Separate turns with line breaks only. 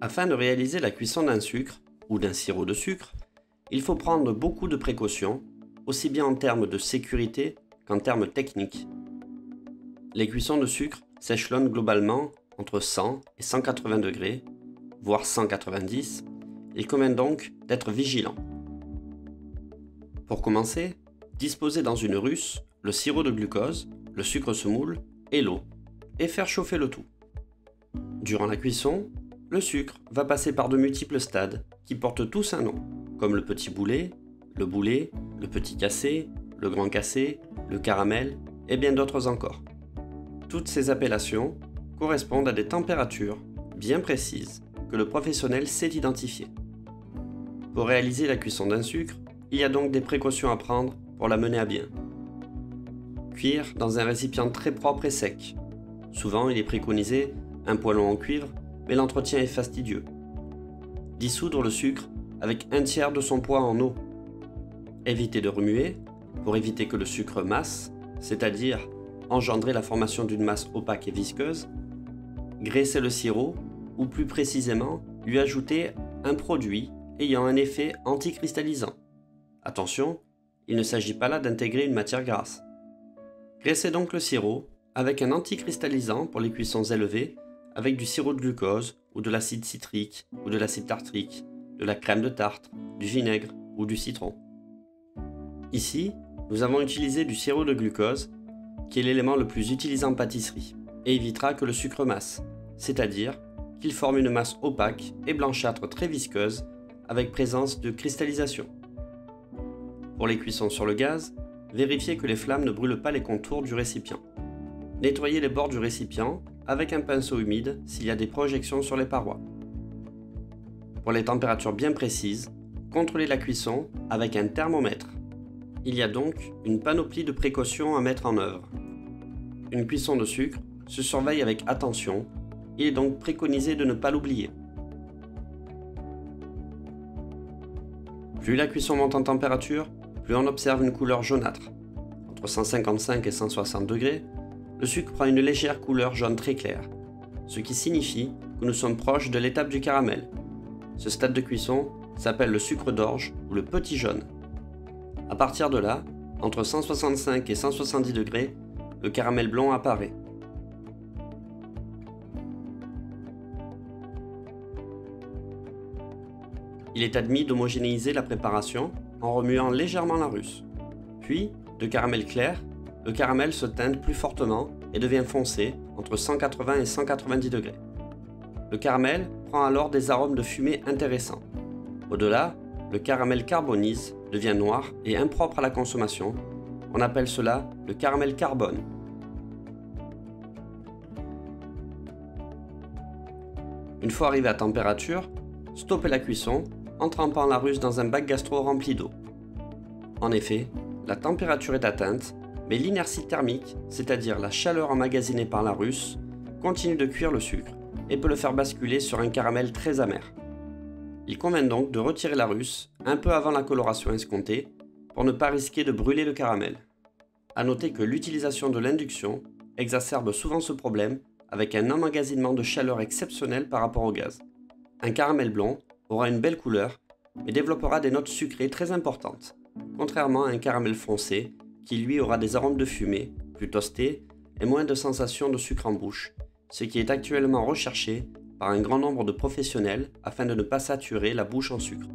Afin de réaliser la cuisson d'un sucre, ou d'un sirop de sucre, il faut prendre beaucoup de précautions, aussi bien en termes de sécurité qu'en termes techniques. Les cuissons de sucre s'échelonnent globalement entre 100 et 180 degrés, voire 190, il convient donc d'être vigilant. Pour commencer, disposez dans une russe le sirop de glucose, le sucre semoule et l'eau, et faire chauffer le tout. Durant la cuisson, le sucre va passer par de multiples stades qui portent tous un nom, comme le petit boulet, le petit cassé, le grand cassé, le caramel et bien d'autres encore. Toutes ces appellations correspondent à des températures bien précises que le professionnel sait identifier. Pour réaliser la cuisson d'un sucre, il y a donc des précautions à prendre pour la mener à bien. Cuire dans un récipient très propre et sec. Souvent, il est préconisé un poêlon en cuivre, mais l'entretien est fastidieux. Dissoudre le sucre avec un tiers de son poids en eau. Éviter de remuer pour éviter que le sucre masse, c'est-à-dire engendrer la formation d'une masse opaque et visqueuse. Graisser le sirop ou plus précisément lui ajouter un produit ayant un effet anticristallisant. Attention, il ne s'agit pas là d'intégrer une matière grasse. Graissez donc le sirop avec un anticristallisant pour les cuissons élevées, avec du sirop de glucose ou de l'acide citrique ou de l'acide tartrique, de la crème de tarte, du vinaigre ou du citron. Ici, nous avons utilisé du sirop de glucose, qui est l'élément le plus utilisé en pâtisserie, et évitera que le sucre masse, c'est-à-dire qu'il forme une masse opaque et blanchâtre très visqueuse, avec présence de cristallisation. Pour les cuissons sur le gaz, vérifiez que les flammes ne brûlent pas les contours du récipient. Nettoyez les bords du récipient avec un pinceau humide s'il y a des projections sur les parois. Pour les températures bien précises, contrôlez la cuisson avec un thermomètre. Il y a donc une panoplie de précautions à mettre en œuvre. Une cuisson de sucre se surveille avec attention, il est donc préconisé de ne pas l'oublier. Plus la cuisson monte en température, plus on observe une couleur jaunâtre. Entre 155 et 160 degrés, le sucre prend une légère couleur jaune très claire, ce qui signifie que nous sommes proches de l'étape du caramel. Ce stade de cuisson s'appelle le sucre d'orge ou le petit jaune. À partir de là, entre 165 et 170 degrés, le caramel blond apparaît. Il est admis d'homogénéiser la préparation en remuant légèrement la russe. Puis, de caramel clair, le caramel se teinte plus fortement et devient foncé entre 180 et 190 degrés. Le caramel prend alors des arômes de fumée intéressants. Au-delà, le caramel carbonise, devient noir et impropre à la consommation. On appelle cela le caramel carbone. Une fois arrivé à température, stoppez la cuisson en trempant la russe dans un bac gastro rempli d'eau. En effet, la température est atteinte, mais l'inertie thermique, c'est-à-dire la chaleur emmagasinée par la russe, continue de cuire le sucre et peut le faire basculer sur un caramel très amer. Il convient donc de retirer la russe un peu avant la coloration escomptée pour ne pas risquer de brûler le caramel. A noter que l'utilisation de l'induction exacerbe souvent ce problème avec un emmagasinement de chaleur exceptionnel par rapport au gaz. Un caramel blond aura une belle couleur mais développera des notes sucrées très importantes, contrairement à un caramel foncé qui lui aura des arômes de fumée, plus toastés et moins de sensations de sucre en bouche, ce qui est actuellement recherché par un grand nombre de professionnels afin de ne pas saturer la bouche en sucre.